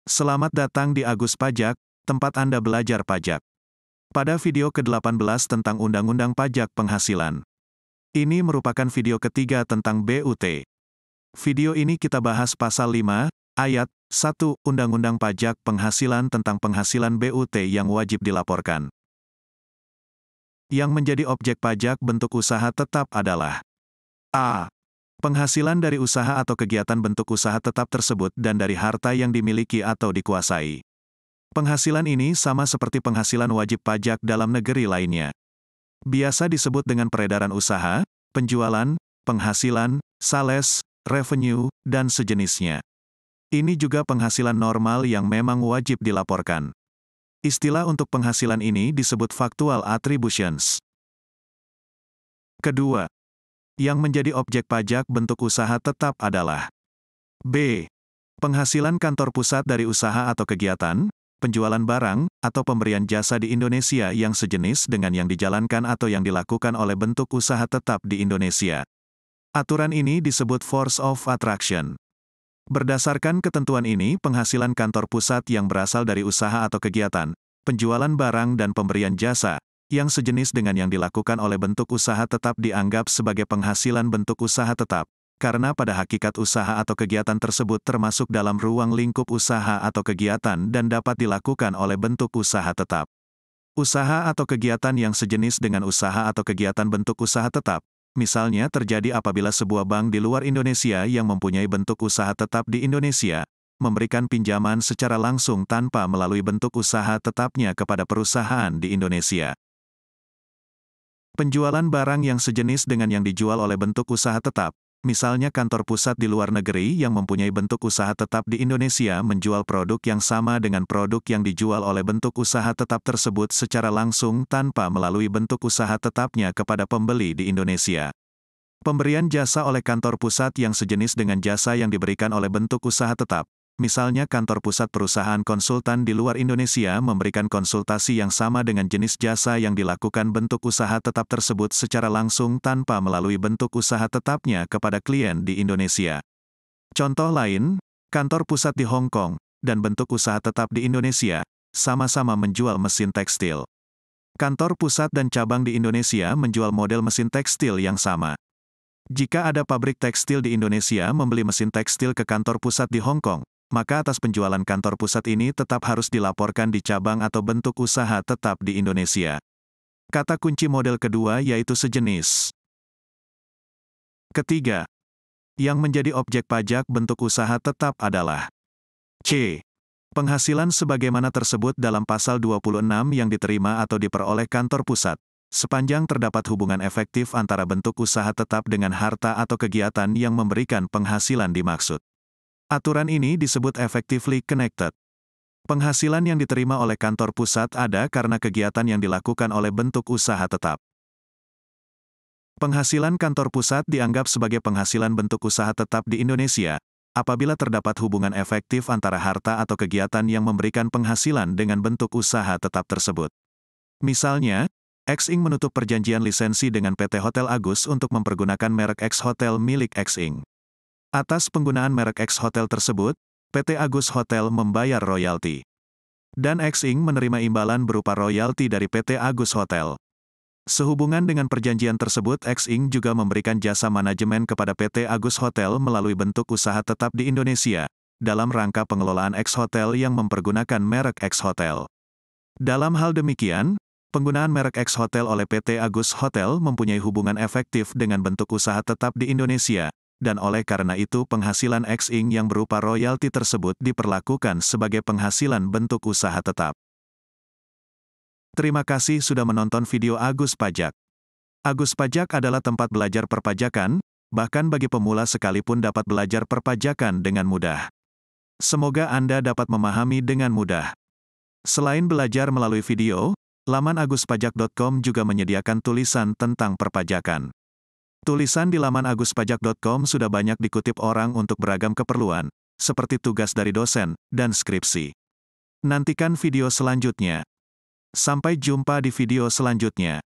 Selamat datang di Agus Pajak, tempat Anda belajar pajak. Pada video ke-18 tentang Undang-Undang Pajak Penghasilan. Ini merupakan video ketiga tentang BUT. Video ini kita bahas pasal 5, ayat 1, Undang-Undang Pajak Penghasilan tentang penghasilan BUT yang wajib dilaporkan. Yang menjadi objek pajak bentuk usaha tetap adalah A. Penghasilan dari usaha atau kegiatan bentuk usaha tetap tersebut dan dari harta yang dimiliki atau dikuasai. Penghasilan ini sama seperti penghasilan wajib pajak dalam negeri lainnya. Biasa disebut dengan peredaran usaha, penjualan, penghasilan, sales, revenue, dan sejenisnya. Ini juga penghasilan normal yang memang wajib dilaporkan. Istilah untuk penghasilan ini disebut factual attributions. Kedua, yang menjadi objek pajak bentuk usaha tetap adalah B. Penghasilan kantor pusat dari usaha atau kegiatan, penjualan barang, atau pemberian jasa di Indonesia yang sejenis dengan yang dijalankan atau yang dilakukan oleh bentuk usaha tetap di Indonesia. Aturan ini disebut force of attraction. Berdasarkan ketentuan ini, penghasilan kantor pusat yang berasal dari usaha atau kegiatan, penjualan barang dan pemberian jasa, yang sejenis dengan yang dilakukan oleh bentuk usaha tetap dianggap sebagai penghasilan bentuk usaha tetap, karena pada hakikat usaha atau kegiatan tersebut termasuk dalam ruang lingkup usaha atau kegiatan dan dapat dilakukan oleh bentuk usaha tetap. Usaha atau kegiatan yang sejenis dengan usaha atau kegiatan bentuk usaha tetap, misalnya terjadi apabila sebuah bank di luar Indonesia yang mempunyai bentuk usaha tetap di Indonesia, memberikan pinjaman secara langsung tanpa melalui bentuk usaha tetapnya kepada perusahaan di Indonesia. Penjualan barang yang sejenis dengan yang dijual oleh bentuk usaha tetap, misalnya kantor pusat di luar negeri yang mempunyai bentuk usaha tetap di Indonesia menjual produk yang sama dengan produk yang dijual oleh bentuk usaha tetap tersebut secara langsung tanpa melalui bentuk usaha tetapnya kepada pembeli di Indonesia. Pemberian jasa oleh kantor pusat yang sejenis dengan jasa yang diberikan oleh bentuk usaha tetap, misalnya kantor pusat perusahaan konsultan di luar Indonesia memberikan konsultasi yang sama dengan jenis jasa yang dilakukan bentuk usaha tetap tersebut secara langsung tanpa melalui bentuk usaha tetapnya kepada klien di Indonesia. Contoh lain, kantor pusat di Hong Kong, dan bentuk usaha tetap di Indonesia, sama-sama menjual mesin tekstil. Kantor pusat dan cabang di Indonesia menjual model mesin tekstil yang sama. Jika ada pabrik tekstil di Indonesia membeli mesin tekstil ke kantor pusat di Hong Kong, maka atas penjualan kantor pusat ini tetap harus dilaporkan di cabang atau bentuk usaha tetap di Indonesia. Kata kunci model kedua yaitu sejenis. Ketiga, yang menjadi objek pajak bentuk usaha tetap adalah C. Penghasilan sebagaimana tersebut dalam pasal 26 yang diterima atau diperoleh kantor pusat, sepanjang terdapat hubungan efektif antara bentuk usaha tetap dengan harta atau kegiatan yang memberikan penghasilan dimaksud. Aturan ini disebut effectively connected. Penghasilan yang diterima oleh kantor pusat ada karena kegiatan yang dilakukan oleh bentuk usaha tetap. Penghasilan kantor pusat dianggap sebagai penghasilan bentuk usaha tetap di Indonesia, apabila terdapat hubungan efektif antara harta atau kegiatan yang memberikan penghasilan dengan bentuk usaha tetap tersebut. Misalnya, X Inc. menutup perjanjian lisensi dengan PT Hotel Agus untuk mempergunakan merek X Hotel milik X Inc. Atas penggunaan merek X Hotel tersebut, PT Agus Hotel membayar royalti. Dan X Inc. menerima imbalan berupa royalti dari PT Agus Hotel. Sehubungan dengan perjanjian tersebut, X Inc. juga memberikan jasa manajemen kepada PT Agus Hotel melalui bentuk usaha tetap di Indonesia, dalam rangka pengelolaan X Hotel yang mempergunakan merek X Hotel. Dalam hal demikian, penggunaan merek X Hotel oleh PT Agus Hotel mempunyai hubungan efektif dengan bentuk usaha tetap di Indonesia, dan oleh karena itu penghasilan X Inc. yang berupa royalti tersebut diperlakukan sebagai penghasilan bentuk usaha tetap. Terima kasih sudah menonton video Agus Pajak. Agus Pajak adalah tempat belajar perpajakan, bahkan bagi pemula sekalipun dapat belajar perpajakan dengan mudah. Semoga Anda dapat memahami dengan mudah. Selain belajar melalui video, laman aguspajak.com juga menyediakan tulisan tentang perpajakan. Tulisan di laman aguspajak.com sudah banyak dikutip orang untuk beragam keperluan, seperti tugas dari dosen, dan skripsi. Nantikan video selanjutnya. Sampai jumpa di video selanjutnya.